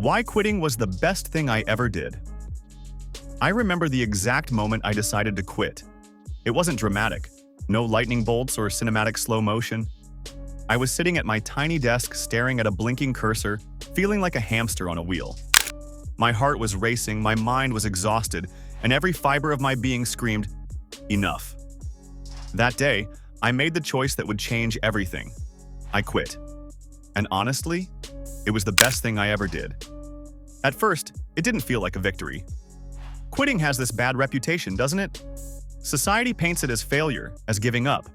Why quitting was the best thing I ever did. I remember the exact moment I decided to quit. It wasn't dramatic. No lightning bolts or cinematic slow motion. I was sitting at my tiny desk staring at a blinking cursor, feeling like a hamster on a wheel. My heart was racing, my mind was exhausted, and every fiber of my being screamed, "Enough." That day, I made the choice that would change everything. I quit. And honestly, it was the best thing I ever did. At first, it didn't feel like a victory. Quitting has this bad reputation, doesn't it? Society paints it as failure, as giving up.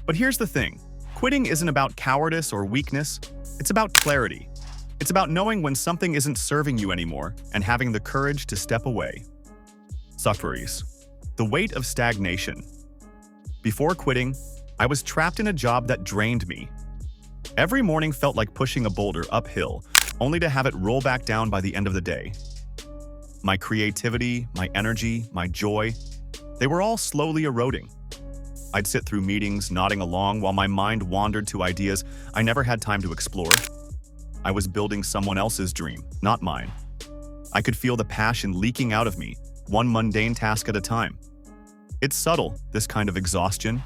But here's the thing. Quitting isn't about cowardice or weakness. It's about clarity. It's about knowing when something isn't serving you anymore and having the courage to step away. Sufferings. The weight of stagnation. Before quitting, I was trapped in a job that drained me. Every morning felt like pushing a boulder uphill, only to have it roll back down by the end of the day. My creativity, my energy, my joy, they were all slowly eroding. I'd sit through meetings, nodding along while my mind wandered to ideas I never had time to explore. I was building someone else's dream, not mine. I could feel the passion leaking out of me, one mundane task at a time. It's subtle, this kind of exhaustion.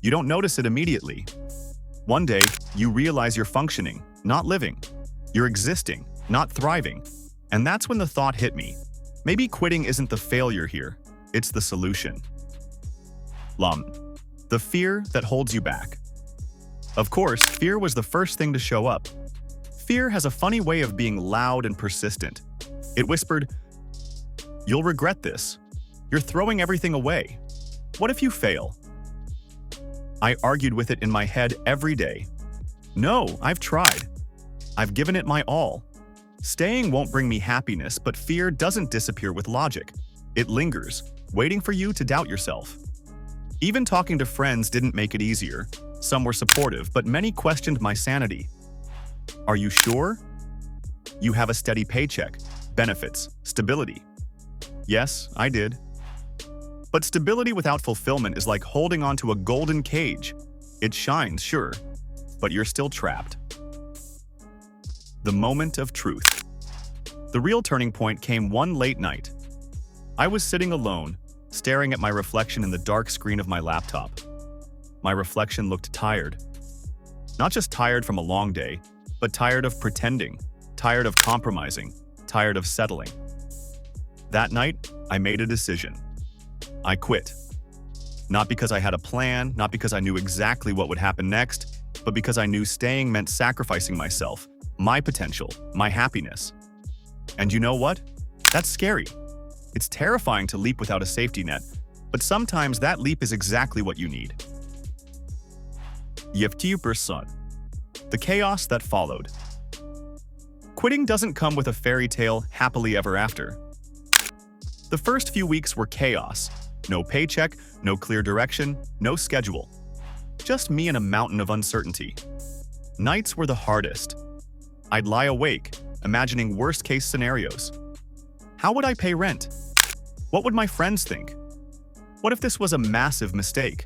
You don't notice it immediately. One day, you realize you're functioning, not living. You're existing, not thriving. And that's when the thought hit me. Maybe quitting isn't the failure here, it's the solution. The fear that holds you back. Of course, fear was the first thing to show up. Fear has a funny way of being loud and persistent. It whispered, "You'll regret this. You're throwing everything away. What if you fail?" I argued with it in my head every day. No, I've tried. I've given it my all. Staying won't bring me happiness, but fear doesn't disappear with logic. It lingers, waiting for you to doubt yourself. Even talking to friends didn't make it easier. Some were supportive, but many questioned my sanity. Are you sure? You have a steady paycheck, benefits, stability. Yes, I did. But stability without fulfillment is like holding onto a golden cage. It shines, sure, but you're still trapped. The moment of truth. The real turning point came one late night. I was sitting alone, staring at my reflection in the dark screen of my laptop. My reflection looked tired. Not just tired from a long day, but tired of pretending, tired of compromising, tired of settling. That night, I made a decision. I quit. Not because I had a plan, not because I knew exactly what would happen next, but because I knew staying meant sacrificing myself, my potential, my happiness. And you know what? That's scary. It's terrifying to leap without a safety net, but sometimes that leap is exactly what you need. The chaos that followed. Quitting doesn't come with a fairy tale happily ever after. The first few weeks were chaos. No paycheck, no clear direction, no schedule. Just me and a mountain of uncertainty. Nights were the hardest. I'd lie awake, imagining worst-case scenarios. How would I pay rent? What would my friends think? What if this was a massive mistake?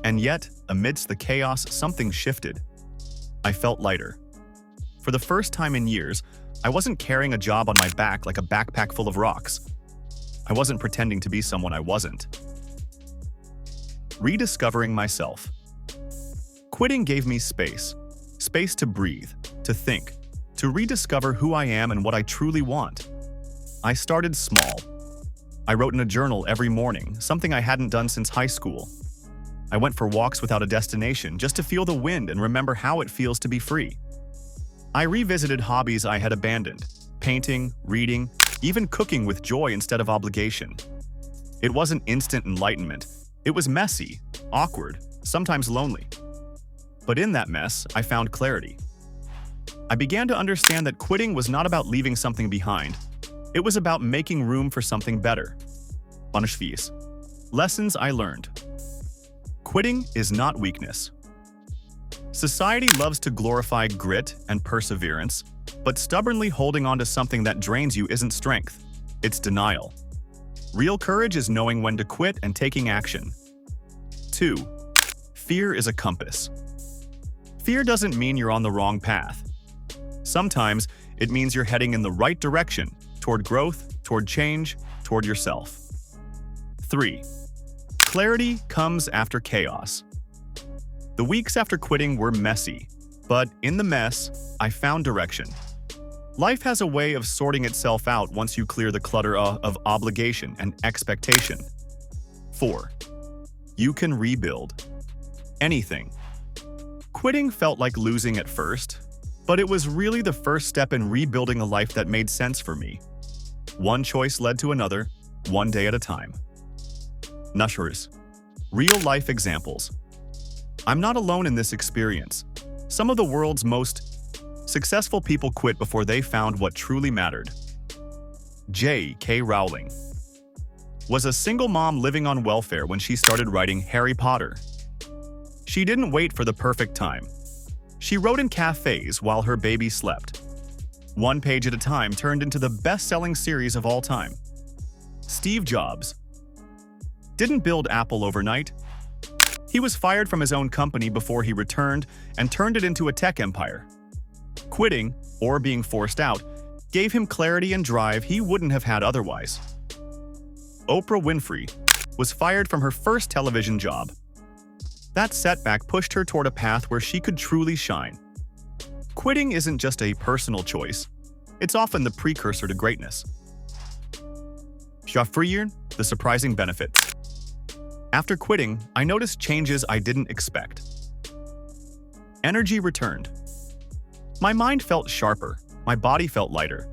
And yet, amidst the chaos, something shifted. I felt lighter. For the first time in years, I wasn't carrying a job on my back like a backpack full of rocks. I wasn't pretending to be someone I wasn't. Rediscovering myself. Quitting gave me space. Space to breathe, to think, to rediscover who I am and what I truly want. I started small. I wrote in a journal every morning, something I hadn't done since high school. I went for walks without a destination, just to feel the wind and remember how it feels to be free. I revisited hobbies I had abandoned, painting, reading, even cooking with joy instead of obligation. It wasn't instant enlightenment. It was messy, awkward, sometimes lonely. But in that mess, I found clarity. I began to understand that quitting was not about leaving something behind. It was about making room for something better. Lessons I learned. Quitting is not weakness. Society loves to glorify grit and perseverance, but stubbornly holding on to something that drains you isn't strength. It's denial. Real courage is knowing when to quit and taking action. 2. Fear is a compass. Fear doesn't mean you're on the wrong path. Sometimes it means you're heading in the right direction, toward growth, toward change, toward yourself. 3. Clarity comes after chaos. The weeks after quitting were messy, but in the mess, I found direction. Life has a way of sorting itself out once you clear the clutter of obligation and expectation. 4. You can rebuild anything. Quitting felt like losing at first, but it was really the first step in rebuilding a life that made sense for me. One choice led to another, one day at a time. Nushers. Real-life examples. I'm not alone in this experience. Some of the world's most successful people quit before they found what truly mattered. J.K. Rowling was a single mom living on welfare when she started writing Harry Potter. She didn't wait for the perfect time. She wrote in cafes while her baby slept. One page at a time turned into the best-selling series of all time. Steve Jobs didn't build Apple overnight. He was fired from his own company before he returned and turned it into a tech empire. Quitting, or being forced out, gave him clarity and drive he wouldn't have had otherwise. Oprah Winfrey was fired from her first television job. That setback pushed her toward a path where she could truly shine. Quitting isn't just a personal choice. It's often the precursor to greatness. Shafriyer, the surprising benefits. After quitting, I noticed changes I didn't expect. Energy returned. My mind felt sharper, my body felt lighter.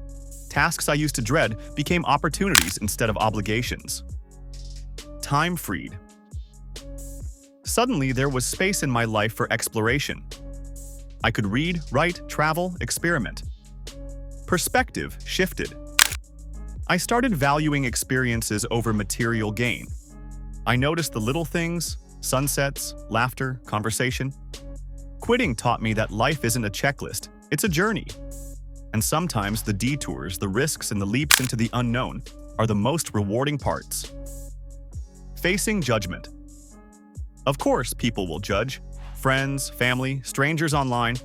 Tasks I used to dread became opportunities instead of obligations. Time freed. Suddenly, there was space in my life for exploration. I could read, write, travel, experiment. Perspective shifted. I started valuing experiences over material gain. I noticed the little things, sunsets, laughter, conversation. Quitting taught me that life isn't a checklist, it's a journey. And sometimes the detours, the risks, and the leaps into the unknown are the most rewarding parts. Facing judgment. Of course, people will judge. Friends, family, strangers online,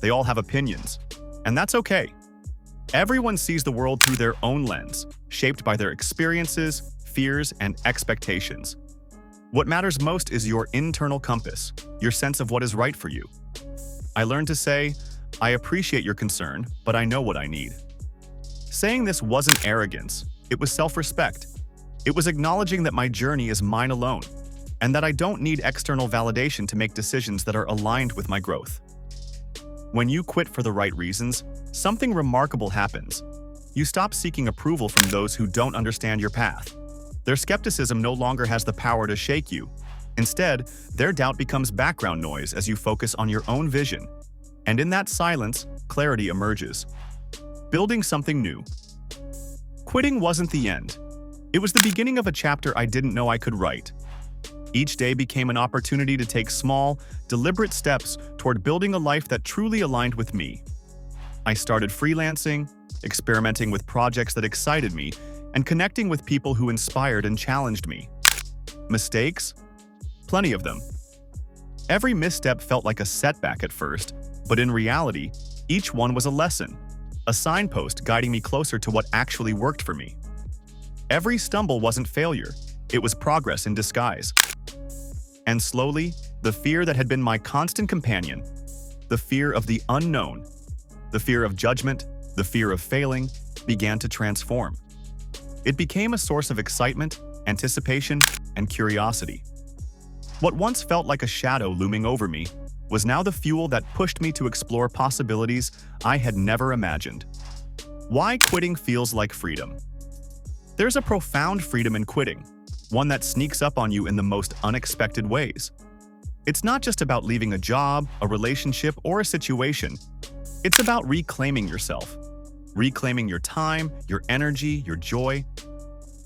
they all have opinions. And that's okay. Everyone sees the world through their own lens, shaped by their experiences, fears, and expectations. What matters most is your internal compass, your sense of what is right for you. I learned to say, I appreciate your concern, but I know what I need. Saying this wasn't arrogance, it was self-respect. It was acknowledging that my journey is mine alone, and that I don't need external validation to make decisions that are aligned with my growth. When you quit for the right reasons, something remarkable happens. You stop seeking approval from those who don't understand your path. Their skepticism no longer has the power to shake you. Instead, their doubt becomes background noise as you focus on your own vision. And in that silence, clarity emerges. Building something new. Quitting wasn't the end. It was the beginning of a chapter I didn't know I could write. Each day became an opportunity to take small, deliberate steps toward building a life that truly aligned with me. I started freelancing, experimenting with projects that excited me, and connecting with people who inspired and challenged me. Mistakes? Plenty of them. Every misstep felt like a setback at first, but in reality, each one was a lesson, a signpost guiding me closer to what actually worked for me. Every stumble wasn't failure, it was progress in disguise. And slowly, the fear that had been my constant companion, the fear of the unknown, the fear of judgment, the fear of failing, began to transform. It became a source of excitement, anticipation, and curiosity. What once felt like a shadow looming over me was now the fuel that pushed me to explore possibilities I had never imagined. Why quitting feels like freedom? There's a profound freedom in quitting, one that sneaks up on you in the most unexpected ways. It's not just about leaving a job, a relationship, or a situation. It's about reclaiming yourself, reclaiming your time, your energy, your joy.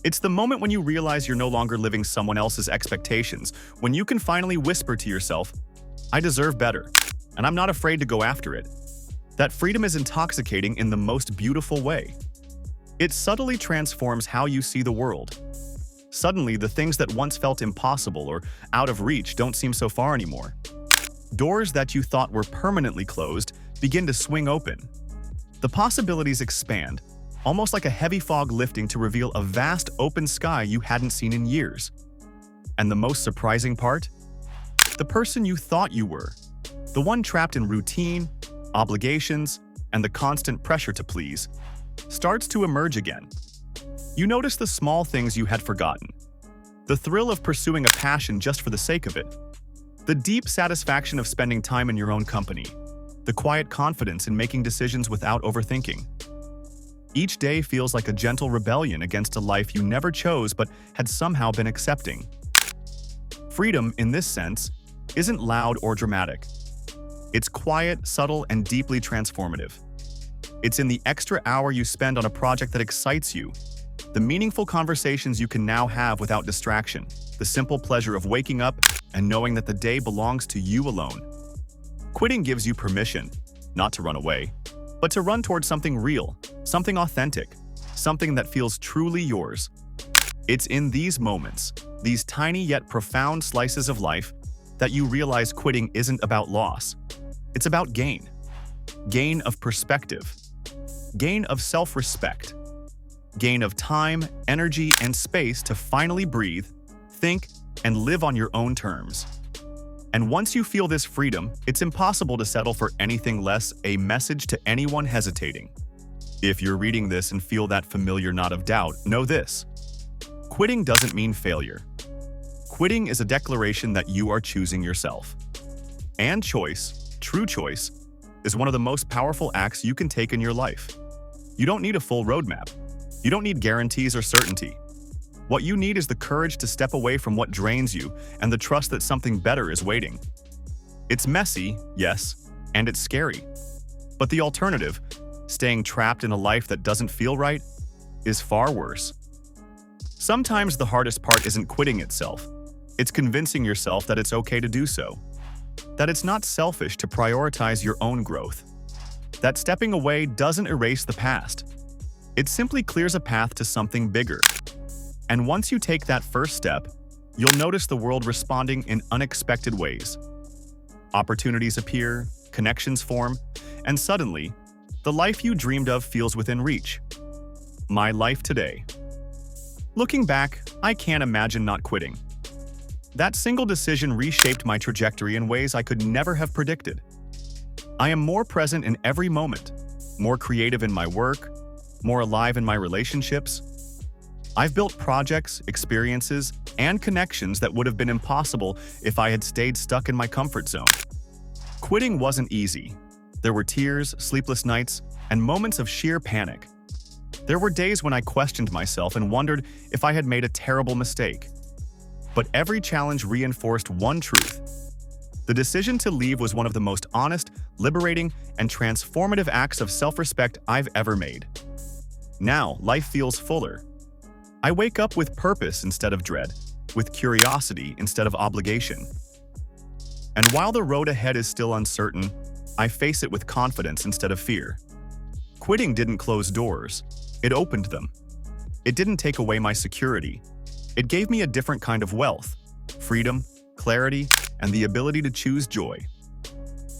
It's the moment when you realize you're no longer living someone else's expectations, when you can finally whisper to yourself, I deserve better, and I'm not afraid to go after it. That freedom is intoxicating in the most beautiful way. It subtly transforms how you see the world. Suddenly, the things that once felt impossible or out of reach don't seem so far anymore. Doors that you thought were permanently closed begin to swing open. The possibilities expand, almost like a heavy fog lifting to reveal a vast open sky you hadn't seen in years. And the most surprising part? The person you thought you were, the one trapped in routine, obligations, and the constant pressure to please, starts to emerge again. You notice the small things you had forgotten. The thrill of pursuing a passion just for the sake of it. The deep satisfaction of spending time in your own company. The quiet confidence in making decisions without overthinking. Each day feels like a gentle rebellion against a life you never chose but had somehow been accepting. Freedom, in this sense, isn't loud or dramatic. It's quiet, subtle, and deeply transformative. It's in the extra hour you spend on a project that excites you, the meaningful conversations you can now have without distraction, the simple pleasure of waking up and knowing that the day belongs to you alone. Quitting gives you permission, not to run away, but to run towards something real, something authentic, something that feels truly yours. It's in these moments, these tiny yet profound slices of life, that you realize quitting isn't about loss. It's about gain. Gain of perspective. Gain of self-respect. Gain of time, energy, and space to finally breathe, think, and live on your own terms. And once you feel this freedom, it's impossible to settle for anything less. A message to anyone hesitating. If you're reading this and feel that familiar knot of doubt, know this. Quitting doesn't mean failure. Quitting is a declaration that you are choosing yourself. And choice, true choice, is one of the most powerful acts you can take in your life. You don't need a full roadmap. You don't need guarantees or certainty. What you need is the courage to step away from what drains you and the trust that something better is waiting. It's messy, yes, and it's scary. But the alternative, staying trapped in a life that doesn't feel right, is far worse. Sometimes the hardest part isn't quitting itself. It's convincing yourself that it's okay to do so. That it's not selfish to prioritize your own growth. That stepping away doesn't erase the past. It simply clears a path to something bigger. And once you take that first step, you'll notice the world responding in unexpected ways. Opportunities appear, connections form, and suddenly, the life you dreamed of feels within reach. My life today. Looking back, I can't imagine not quitting. That single decision reshaped my trajectory in ways I could never have predicted. I am more present in every moment, more creative in my work, more alive in my relationships. I've built projects, experiences, and connections that would have been impossible if I had stayed stuck in my comfort zone. Quitting wasn't easy. There were tears, sleepless nights, and moments of sheer panic. There were days when I questioned myself and wondered if I had made a terrible mistake. But every challenge reinforced one truth. The decision to leave was one of the most honest, liberating, and transformative acts of self-respect I've ever made. Now, life feels fuller. I wake up with purpose instead of dread, with curiosity instead of obligation. And while the road ahead is still uncertain, I face it with confidence instead of fear. Quitting didn't close doors, it opened them. It didn't take away my security. It gave me a different kind of wealth, freedom, clarity, and the ability to choose joy.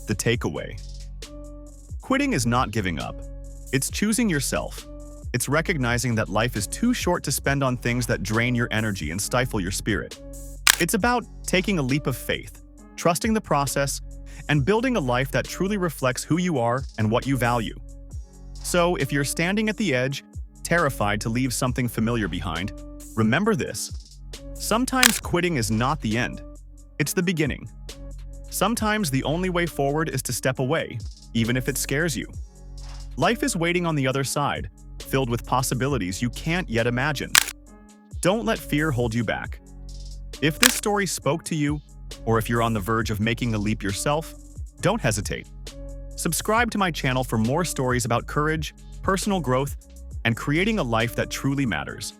The takeaway. Quitting is not giving up. It's choosing yourself. It's recognizing that life is too short to spend on things that drain your energy and stifle your spirit. It's about taking a leap of faith, trusting the process, and building a life that truly reflects who you are and what you value. So, if you're standing at the edge, terrified to leave something familiar behind, remember this. Sometimes quitting is not the end. It's the beginning. Sometimes the only way forward is to step away, even if it scares you. Life is waiting on the other side, filled with possibilities you can't yet imagine. Don't let fear hold you back. If this story spoke to you, or if you're on the verge of making the leap yourself, don't hesitate. Subscribe to my channel for more stories about courage, personal growth, and creating a life that truly matters.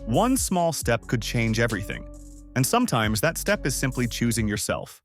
One small step could change everything, and sometimes that step is simply choosing yourself.